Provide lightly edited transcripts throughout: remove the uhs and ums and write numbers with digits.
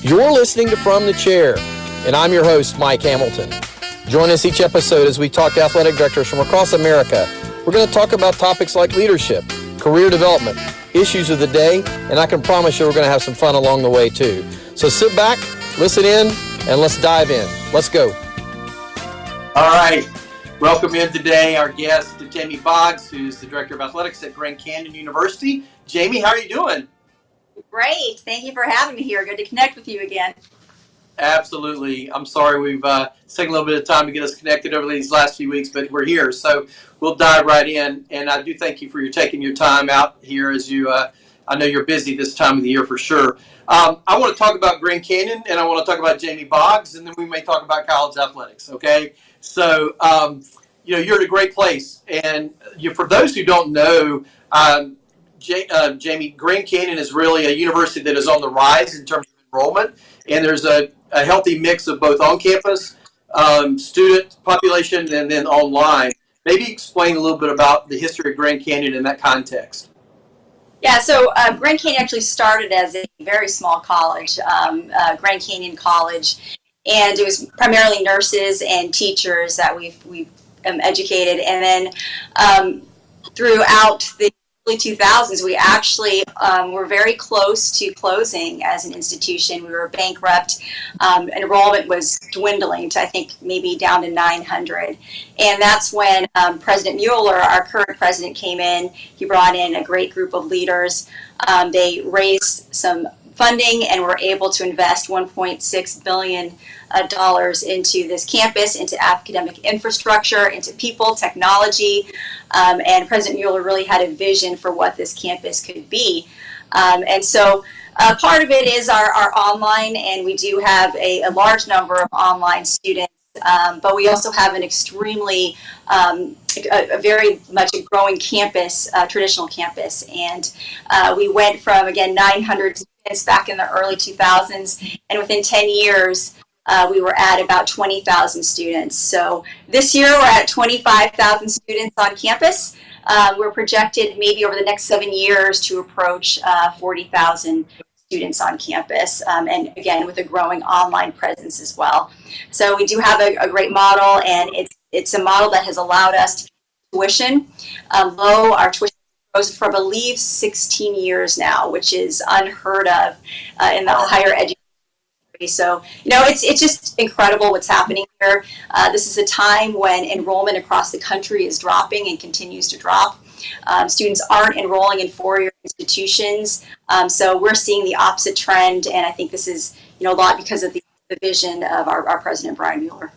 You're listening to From the Chair, and I'm your host, Mike Hamilton. Join us each episode as we talk to athletic directors from across America. We're going to talk about topics like leadership, career development, issues of the day, and I can promise you we're going to have some fun along the way too. So sit back, listen in, and let's dive in. Let's go. All right. Welcome in today our guest, Jamie Boggs, who's the Director of Athletics at Grand Canyon University. Jamie, how are you doing? Great. Thank you for having me here. Good to connect with you again. Absolutely. I'm sorry we've taken a little bit of time to get us connected over these last few weeks, but we're here. So we'll dive right in. And I do thank you for taking your time out here as you, I know you're busy this time of the year for sure. I want to talk about Grand Canyon and I want to talk about Jamie Boggs, and then we may talk about college athletics. Okay. So, you're in a great place. And for those who don't know, Jamie, Grand Canyon is really a university that is on the rise in terms of enrollment, and there's a healthy mix of both on-campus student population and then online. Maybe explain a little bit about the history of Grand Canyon in that context. Yeah, so Grand Canyon actually started as a very small college, Grand Canyon College, and it was primarily nurses and teachers that we've educated, and then throughout the early 2000s, we actually were very close to closing as an institution. We were bankrupt. Enrollment was dwindling to, I think, maybe down to 900. And that's when President Mueller, our current president, came in. He brought in a great group of leaders. They raised some funding and were able to invest $1.6 billion into this campus, into academic infrastructure, into people, technology, and President Mueller really had a vision for what this campus could be. And so part of it is our online, and we do have a large number of online students, but we also have an extremely, a very much a growing campus, traditional campus. And we went from, again, 900 students back in the early 2000s, and within 10 years, we were at about 20,000 students. So this year we're at 25,000 students on campus. We're projected maybe over the next 7 years to approach 40,000 students on campus, and again with a growing online presence as well. So we do have a great model, and it's a model that has allowed us to keep tuition low. Our tuition goes for, I believe, 16 years now, which is unheard of in the higher education. So, it's just incredible what's happening here. This is a time when enrollment across the country is dropping and continues to drop. Students aren't enrolling in four-year institutions. So we're seeing the opposite trend, and I think this is, a lot because of the vision of our President Brian Mueller.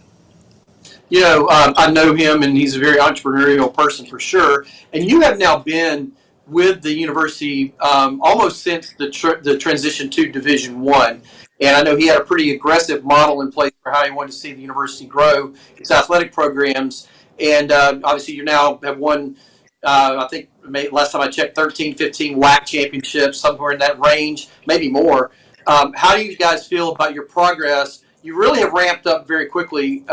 I know him, and he's a very entrepreneurial person for sure. And you have now been with the university almost since the transition to Division I. And I know he had a pretty aggressive model in place for how he wanted to see the university grow its athletic programs. And obviously you now have won, I think last time I checked, 13, 15 WAC championships, somewhere in that range, maybe more. How do you guys feel about your progress? You really have ramped up very quickly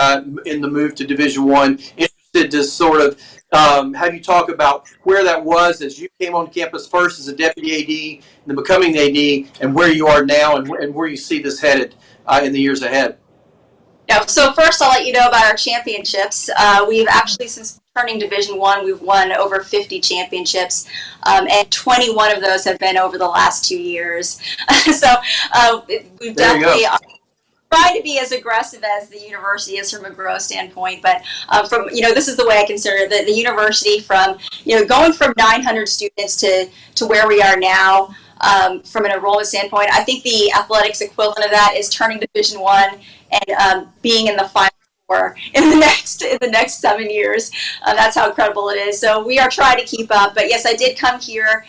in the move to Division I. Interested to sort of have you talk about where that was as you came on campus first as a deputy AD and then becoming the AD, and where you are now and where you see this headed in the years ahead. Yeah, so first I'll let you know about our championships. We've actually, since turning Division I, we've won over 50 championships, and 21 of those have been over the last 2 years. So we've definitely trying to be as aggressive as the university is from a growth standpoint, but this is the way I consider the university from, going from 900 students to where we are now. From an enrollment standpoint, I think the athletics equivalent of that is turning Division I and being in the Final Four in the next 7 years. That's how incredible it is. So we are trying to keep up. But yes, I did come here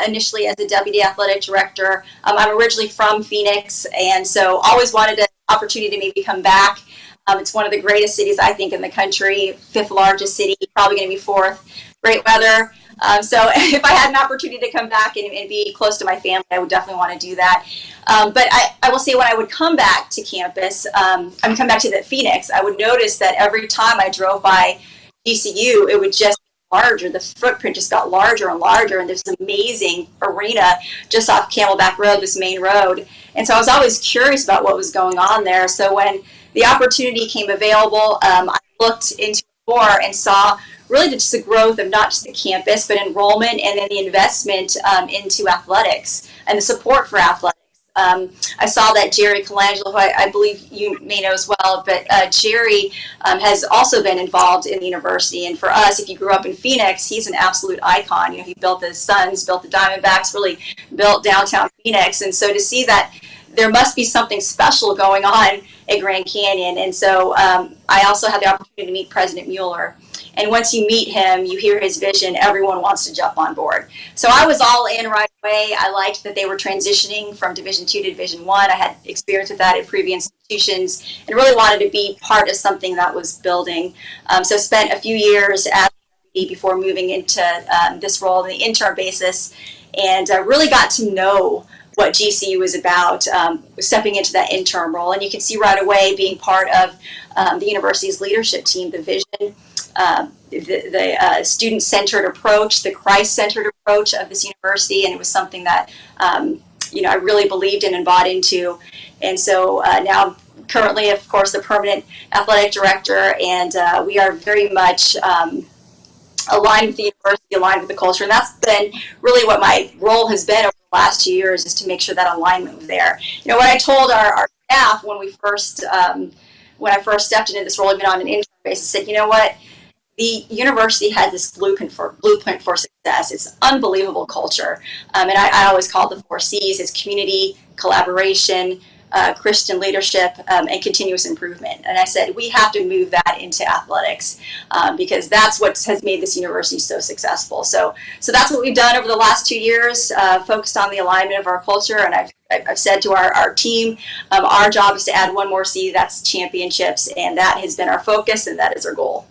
initially as a deputy athletic director. I'm originally from Phoenix, and so always wanted an opportunity to maybe come back. It's one of the greatest cities, I think, in the country, fifth largest city, probably going to be fourth. Great weather. So if I had an opportunity to come back and be close to my family, I would definitely want to do that. But I will say when I would come back to campus, come back to the Phoenix, I would notice that every time I drove by GCU, it would just larger. The footprint just got larger and larger, and there's an amazing arena just off Camelback Road, this main road. And so I was always curious about what was going on there. So when the opportunity came available, I looked into it more and saw really just the growth of not just the campus, but enrollment and then the investment into athletics and the support for athletics. I saw that Jerry Colangelo, who I believe you may know as well, but Jerry has also been involved in the university. And for us, if you grew up in Phoenix, he's an absolute icon. You know, he built the Suns, built the Diamondbacks, really built downtown Phoenix. And so to see that there must be something special going on at Grand Canyon. And so I also had the opportunity to meet President Mueller. And once you meet him, you hear his vision, everyone wants to jump on board. So I was all in right away. I liked that they were transitioning from Division II to Division I. I had experience with that at previous institutions and really wanted to be part of something that was building. So spent a few years at before moving into this role on the interim basis, and really got to know what GCU was about, stepping into that interim role. And you can see right away being part of the university's leadership team, the vision, the student-centered approach, the Christ-centered approach of this university, and it was something that I really believed in and bought into. And so now, currently, of course, the permanent athletic director, and we are very much aligned with the university, aligned with the culture, and that's been really what my role has been over the last 2 years, is to make sure that alignment was there. You know, what I told our staff when I first stepped into this role, even on an interim basis, said, you know what, the university has this blueprint for success. It's unbelievable culture, and I always call it the 4 C's. It's community, collaboration, Christian leadership, and continuous improvement. And I said, we have to move that into athletics because that's what has made this university so successful. So that's what we've done over the last 2 years, focused on the alignment of our culture. And I've said to our team, our job is to add one more C, that's championships. And that has been our focus, and that is our goal.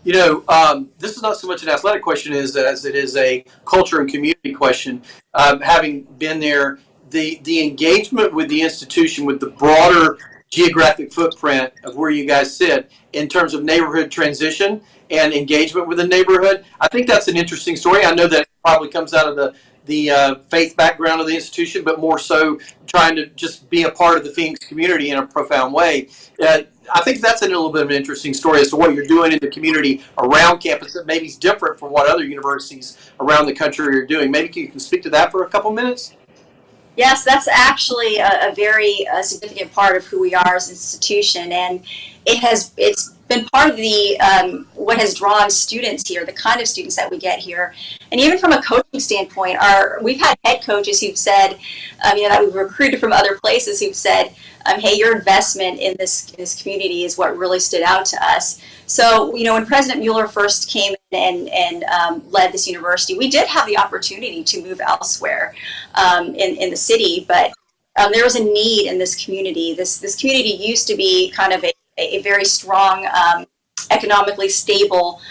You know, this is not so much an athletic question as it is a culture and community question. Having been there, the engagement with the institution, with the broader geographic footprint of where you guys sit in terms of neighborhood transition and engagement with the neighborhood, I think that's an interesting story. I know that it probably comes out of the faith background of the institution, but more so trying to just be a part of the Phoenix community in a profound way. I think that's a little bit of an interesting story as to what you're doing in the community around campus that maybe is different from what other universities around the country are doing. Maybe you can speak to that for a couple minutes? Yes, that's actually a very significant part of who we are as an institution, and it's been part of the what has drawn students here, the kind of students that we get here. And even from a coaching standpoint, we've had head coaches who've said, that we've recruited from other places who've said, hey, your investment in this community is what really stood out to us. So, when President Mueller first came in and led this university, we did have the opportunity to move elsewhere in the city, but there was a need in this community. This community used to be kind of a very strong, economically stable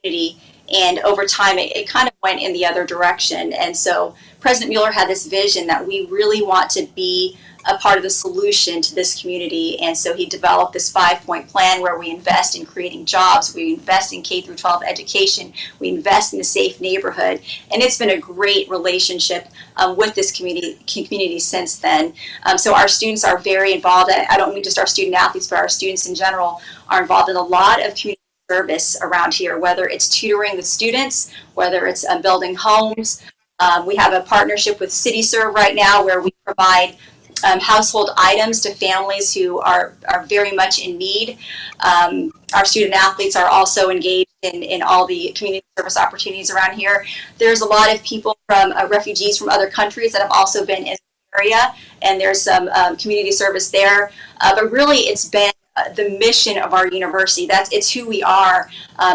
community, and over time it kind of went in the other direction. And so President Mueller had this vision that we really want to be a part of the solution to this community, and so he developed this 5-point plan where we invest in creating jobs, we invest in K through 12 education, we invest in a safe neighborhood, and it's been a great relationship with this community since then. So our students are very involved. I don't mean just our student athletes, but our students in general are involved in a lot of community service around here, whether it's tutoring the students, whether it's building homes. We have a partnership with CityServe right now where we provide household items to families who are very much in need. Our student athletes are also engaged in all the community service opportunities around here. There's a lot of people from refugees from other countries that have also been in the area, and there's some community service there. But really, it's been the mission of our university. It's who we are,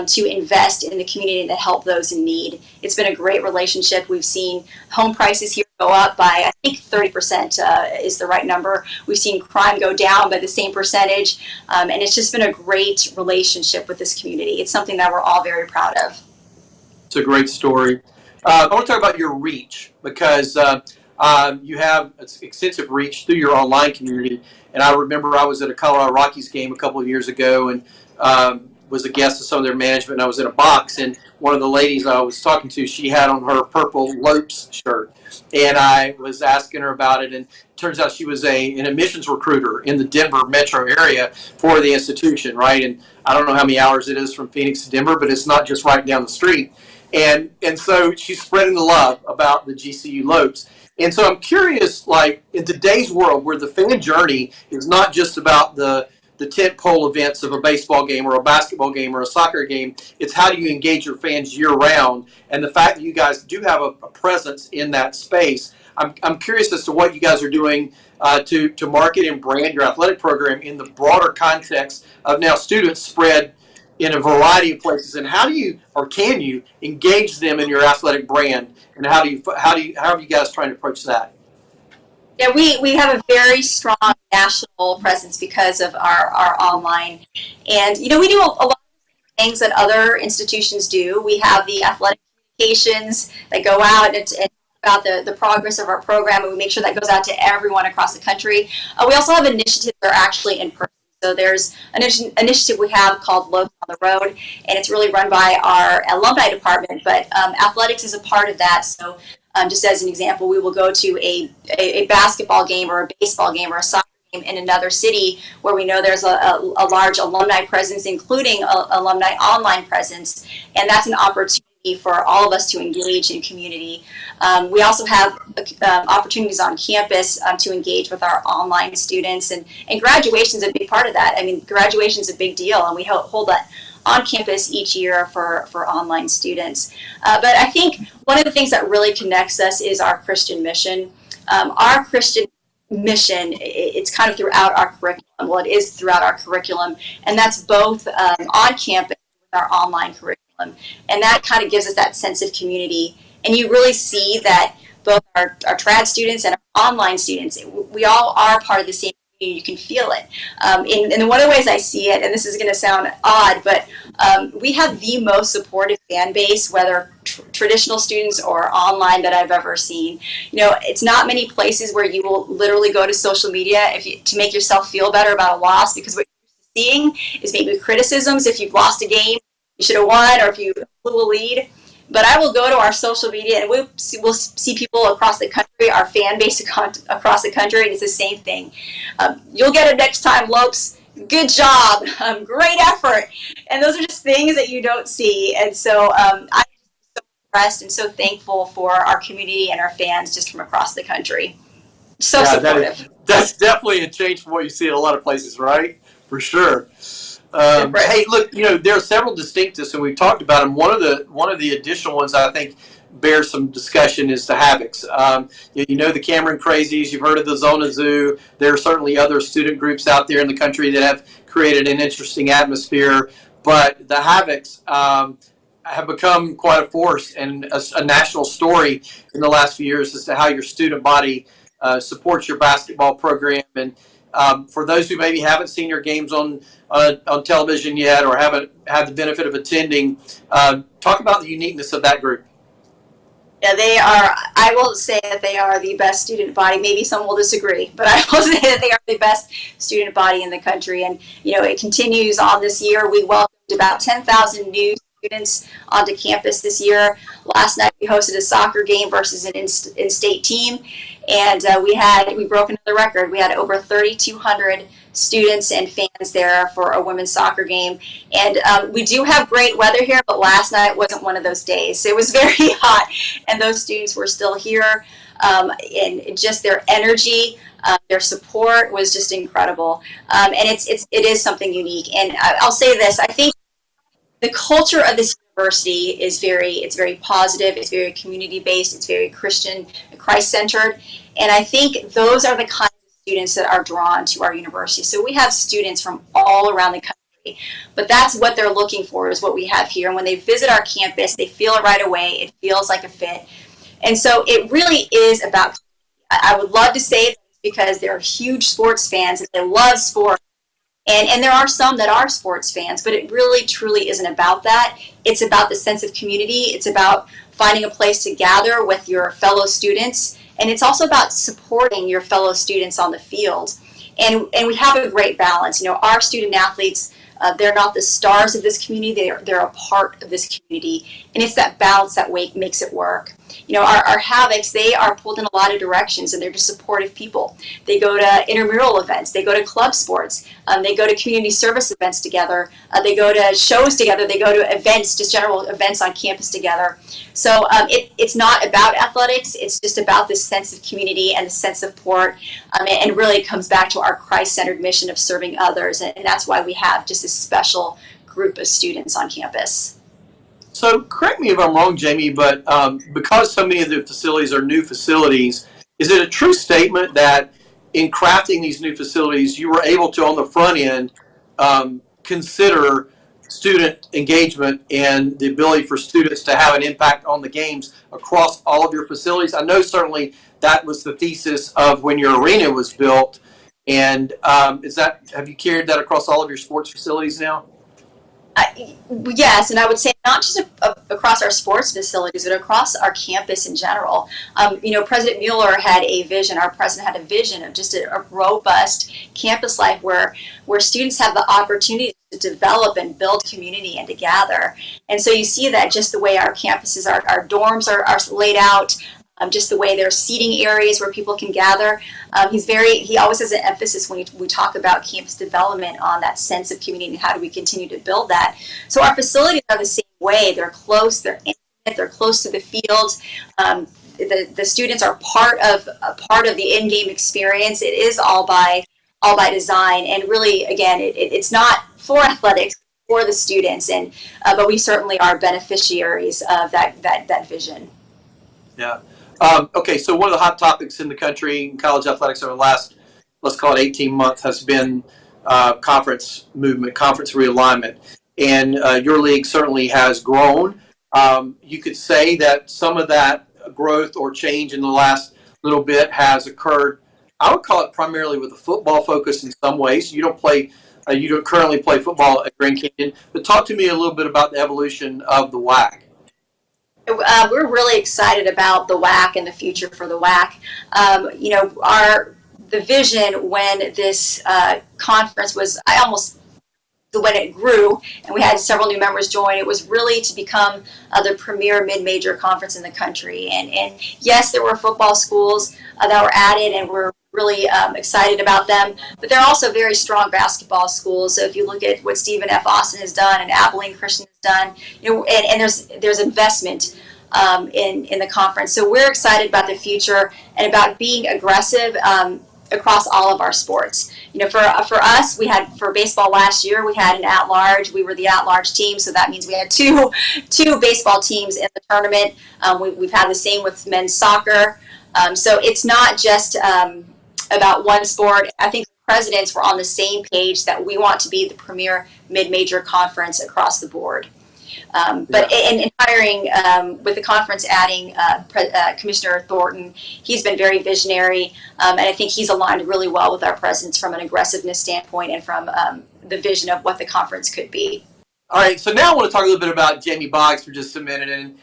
to invest in the community and to help those in need. It's been a great relationship. We've seen home prices here go up by, I think 30% is the right number. We've seen crime go down by the same percentage, and it's just been a great relationship with this community. It's something that we're all very proud of. It's a great story. I want to talk about your reach, because you have extensive reach through your online community. And I remember I was at a Colorado Rockies game a couple of years ago, and was a guest of some of their management, and I was in a box, and one of the ladies I was talking to, she had on her purple Lopes shirt, and I was asking her about it, and it turns out she was an admissions recruiter in the Denver metro area for the institution, right? And I don't know how many hours it is from Phoenix to Denver, but it's not just right down the street. And so she's spreading the love about the GCU Lopes. And so I'm curious, like, in today's world where the fan journey is not just about the tent pole events of a baseball game or a basketball game or a soccer game, it's how do you engage your fans year round. And the fact that you guys do have a presence in that space, I'm curious as to what you guys are doing to market and brand your athletic program in the broader context of now students spread in a variety of places, and how do you, or can you, engage them in your athletic brand, and how are you guys trying to approach that? Yeah, we have a very strong national presence because of our online, and we do a lot of things that other institutions do. We have the athletic communications that go out and about the progress of our program, and we make sure that goes out to everyone across the country. We also have initiatives that are actually in person. So there's an initiative we have called Lopes on the Road, and it's really run by our alumni department, but athletics is a part of that. So just as an example, we will go to a basketball game or a baseball game or a soccer game in another city where we know there's a large alumni presence, including alumni online presence, and that's an opportunity for all of us to engage in community. We also have opportunities on campus to engage with our online students, and graduation is a big part of that. I mean, graduation is a big deal, and we hold that on campus each year for online students. But I think one of the things that really connects us is our Christian mission. Our Christian mission, it's kind of throughout our curriculum. Well, it is throughout our curriculum, and that's both on campus with our online curriculum. And that kind of gives us that sense of community. And you really see that both our trad students and our online students, we all are part of the same community. You can feel it. And one of the ways I see it, and this is going to sound odd, but we have the most supportive fan base, whether traditional students or online, that I've ever seen. It's not many places where you will literally go to social media to make yourself feel better about a loss, because what you're seeing is maybe criticisms if you've lost a game, you should have won, or if you blew a lead. But I will go to our social media, and we'll see people across the country, our fan base across the country, and it's the same thing. You'll get it next time, Lopes. Good job. Great effort. And those are just things that you don't see. And so I'm so impressed and so thankful for our community and our fans just from across the country. So supportive. That's definitely a change from what you see in a lot of places, right? For sure. Hey, look, there are several distinctives, and we've talked about them. One of the additional ones I think bears some discussion is the Havocs. The Cameron Crazies. You've heard of the Zona Zoo. There are certainly other student groups out there in the country that have created an interesting atmosphere. But the Havocs have become quite a force and a national story in the last few years as to how your student body supports your basketball program. And for those who maybe haven't seen your games on television yet or haven't had the benefit of attending, talk about the uniqueness of that group. Yeah, they are. I will say that they are the best student body. Maybe some will disagree, but I will say that they are the best student body in the country. And it continues on this year. We welcomed about 10,000 new students onto campus this year. Last night we hosted a soccer game versus an in-state team, and we broke another record. We had over 3,200 students and fans there for a women's soccer game. And we do have great weather here, but last night wasn't one of those days. It was very hot, and those students were still here, and just their energy, their support was just incredible. And it is something unique. And I'll say this: I think the culture of this university is very positive. It's very community based. It's very Christian, Christ centered, and I think those are the kinds of students that are drawn to our university. So we have students from all around the country, but that's what they're looking for, is what we have here. And when they visit our campus, they feel it right away. It feels like a fit. And so it really is about, I would love to say it's because they're huge sports fans and they love sports. And there are some that are sports fans, but it really truly isn't about that. It's about the sense of community. It's about finding a place to gather with your fellow students. And it's also about supporting your fellow students on the field. And we have a great balance. Our student athletes They're not the stars of this community. They're a part of this community, and it's that balance that makes it work. Our Havocs, they are pulled in a lot of directions, and they're just supportive people. They go to intramural events. They go to club sports. They go to community service events together. They go to shows together. They go to events, just general events on campus together. So it's not about athletics. It's just about this sense of community and the sense of support. And really it comes back to our Christ-centered mission of serving others. And that's why we have just this special group of students on campus. So correct me if I'm wrong, Jamie, but because so many of the facilities are new facilities, is it a true statement that in crafting these new facilities, you were able to, on the front end, consider student engagement and the ability for students to have an impact on the games across all of your facilities? I know certainly that was the thesis of when your arena was built. And have you carried that across all of your sports facilities now? Yes, and I would say not just across our sports facilities, but across our campus in general. President Mueller had a vision, our president had a vision of just a robust campus life where students have the opportunity to develop and build community and to gather. And so you see that just the way our campuses, our dorms are laid out, just the way there are seating areas where people can gather. He always has an emphasis when we talk about campus development on that sense of community and how do we continue to build that. So our facilities are the same way. They're close, they're intimate, they're close to the field. The students are part of the in-game experience. It is all by design, and really, again, it's not for athletics, for the students, but we certainly are beneficiaries of that vision. Yeah. Okay, so one of the hot topics in the country in college athletics over the last, let's call it 18 months, has been conference movement, conference realignment. And your league certainly has grown. You could say that some of that growth or change in the last little bit has occurred, I would call it primarily with a football focus in some ways. You don't currently play football at Grand Canyon, but talk to me a little bit about the evolution of the WAC. We're really excited about the WAC and the future for the WAC. The vision when this conference was, when it grew and we had several new members join, it was really to become the premier mid-major conference in the country. And yes, there were football schools that were added, and we're really excited about them, but they're also very strong basketball schools. So if you look at what Stephen F. Austin has done and Abilene Christian has done, and there's investment in the conference. So we're excited about the future and about being aggressive across all of our sports. For us, for baseball last year, we had an at-large. We were the at-large team, so that means we had two baseball teams in the tournament. We've had the same with men's soccer. So it's not just about one sport. I think the presidents were on the same page that we want to be the premier mid-major conference across the board. But in hiring, with the conference adding Commissioner Thornton, he's been very visionary, and I think he's aligned really well with our presidents from an aggressiveness standpoint and from the vision of what the conference could be. All right, so now I want to talk a little bit about Jamie Boggs for just a minute. And,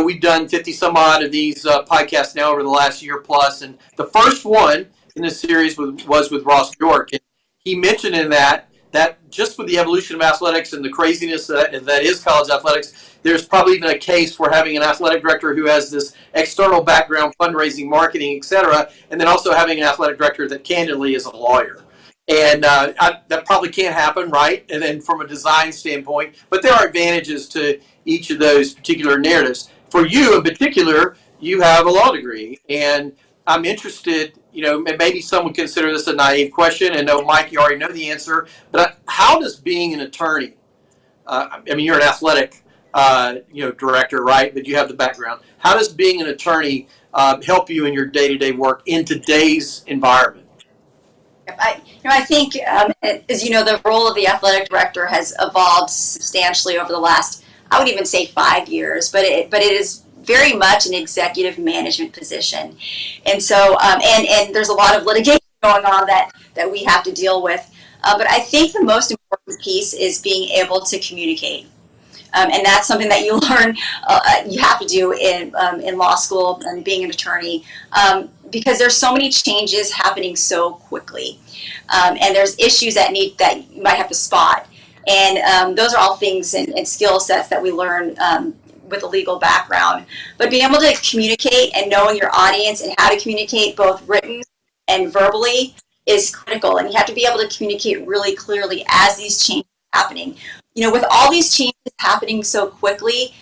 we've done 50 some odd of these podcasts now over the last year plus, and the first one in this series was with Ross York. And he mentioned in that just with the evolution of athletics and the craziness that is college athletics, there's probably even a case for having an athletic director who has this external background, fundraising, marketing, etc., and then also having an athletic director that candidly is a lawyer. And that probably can't happen, right? And then from a design standpoint, but there are advantages to each of those particular narratives. For you in particular, you have a law degree, and I'm interested, maybe some would consider this a naive question, and no, Mike, you already know the answer, but how does being an attorney, you're an athletic, director, right, but you have the background. How does being an attorney help you in your day-to-day work in today's environment? I think, as you know, the role of the athletic director has evolved substantially over the last, I would even say 5 years, but it is very much an executive management position. And so, and there's a lot of litigation going on that we have to deal with. But I think the most important piece is being able to communicate. And that's something that you learn, you have to do in law school and being an attorney, because there's so many changes happening so quickly. And there's issues that you might have to spot. And those are all things and skill sets that we learn with a legal background. But being able to communicate and knowing your audience and how to communicate both written and verbally is critical. And you have to be able to communicate really clearly as these changes are happening. With all these changes happening so quickly,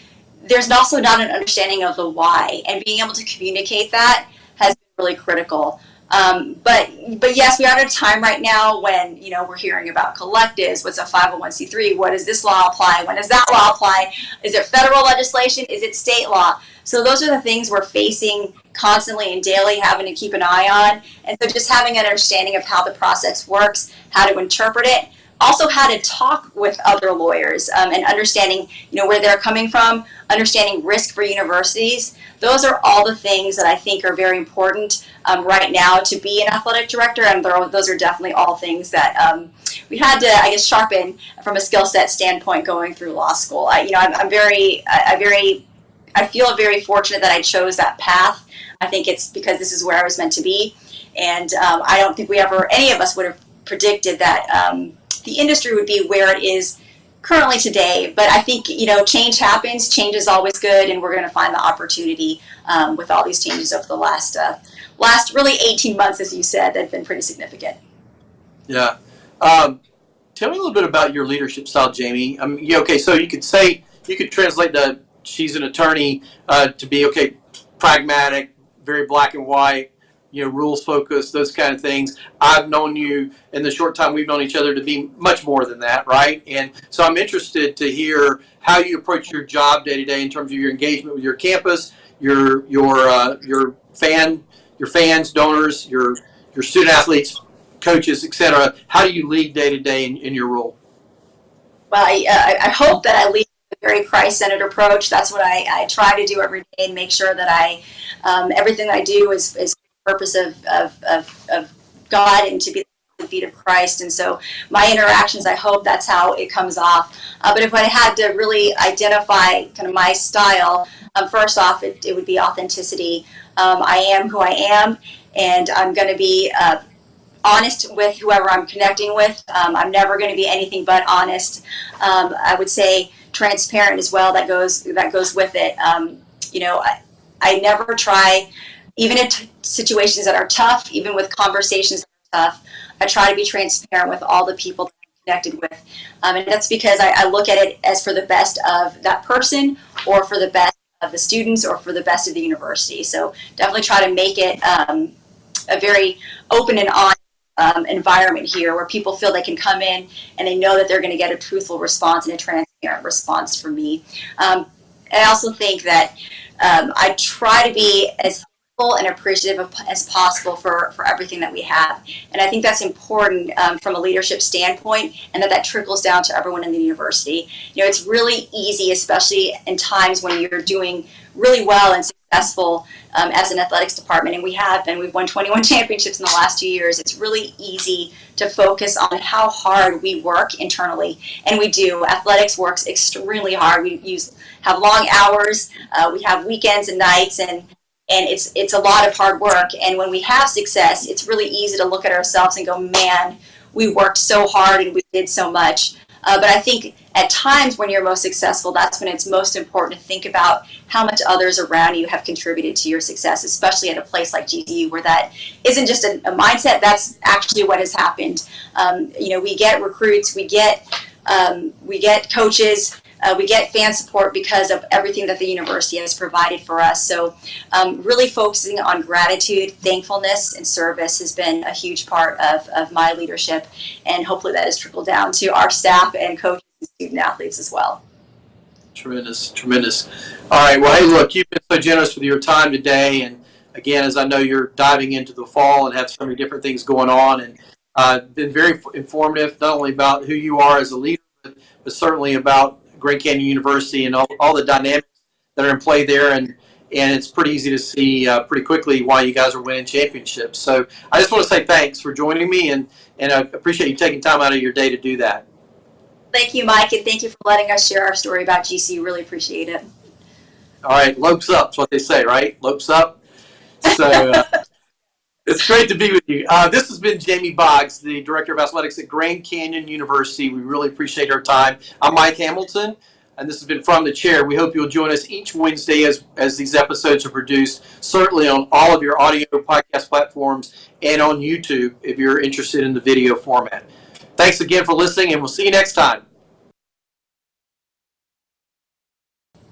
there's also not an understanding of the why. And being able to communicate that has been really critical. But yes, we are at a time right now when, we're hearing about collectives. What's a 501c3? What does this law apply? When does that law apply? Is it federal legislation? Is it state law? So those are the things we're facing constantly and daily, having to keep an eye on. And so just having an understanding of how the process works, how to interpret it, also how to talk with other lawyers and understanding, where they're coming from, understanding risk for universities. Those are all the things that I think are very important right now to be an athletic director, and those are definitely all things that we had to, sharpen from a skill set standpoint going through law school. I feel very fortunate that I chose that path. I think it's because this is where I was meant to be, and I don't think any of us would have predicted that the industry would be where it is currently today. But I think, change happens. Change is always good, and we're going to find the opportunity with all these changes over the last really 18 months, as you said, that have been pretty significant. Yeah. Tell me a little bit about your leadership style, Jamie. So you could translate she's an attorney to be, pragmatic, very black and white, rules focused, those kind of things. I've known you in the short time we've known each other to be much more than that, right? And so I'm interested to hear how you approach your job day to day in terms of your engagement with your campus, your fans, donors, your student athletes, coaches, etc. How do you lead day to day in your role? Well, I hope that I lead a very Christ-centered approach. That's what I try to do every day, and make sure that everything I do is for the purpose of God and to be the feet of Christ. And so my interactions, I hope that's how it comes off. But if I had to really identify kind of my style, first off, it would be authenticity. I am who I am, and I'm going to be honest with whoever I'm connecting with. I'm never going to be anything but honest. I would say transparent as well. That goes with it. I never try, even in situations that are tough, even with conversations that are tough, I try to be transparent with all the people that I'm connected with. And that's because I look at it as for the best of that person, or for the best of the students, or for the best of the university. So definitely try to make it a very open and honest environment here, where people feel they can come in and they know that they're going to get a truthful response and a transparent response from me. I also think that I try to be as helpful and appreciative as possible for everything that we have. And I think that's important from a leadership standpoint, and that trickles down to everyone in the university. It's really easy, especially in times when you're doing really well and successful as an athletics department, and we've won 21 championships in the last 2 years. It's really easy to focus on how hard we work internally, and we do. Athletics works extremely hard. We have long hours, we have weekends and nights, and it's a lot of hard work. And when we have success, it's really easy to look at ourselves and go, man, we worked so hard and we did so much. But I think at times when you're most successful, that's when it's most important to think about how much others around you have contributed to your success, especially at a place like GCU, where that isn't just a mindset, that's actually what has happened. We get recruits, we get coaches, we get fan support because of everything that the university has provided for us. So really focusing on gratitude, thankfulness, and service has been a huge part of my leadership, and hopefully that has trickled down to our staff and coaches and student athletes as well. Tremendous. All right, well, hey, look, you've been so generous with your time today, and again, as I know you're diving into the fall and have so many different things going on, and been very informative, not only about who you are as a leader, but certainly about Grand Canyon University and all the dynamics that are in play there, and it's pretty easy to see pretty quickly why you guys are winning championships. So I just want to say thanks for joining me, and I appreciate you taking time out of your day to do that. Thank you, Mike, and thank you for letting us share our story about GCU. Really appreciate it. All right, lopes up is what they say, right? Lopes up. So It's great to be with you. This has been Jamie Boggs, the Director of Athletics at Grand Canyon University. We really appreciate our time. I'm Mike Hamilton, and this has been From the Chair. We hope you'll join us each Wednesday as these episodes are produced, certainly on all of your audio podcast platforms and on YouTube if you're interested in the video format. Thanks again for listening, and we'll see you next time.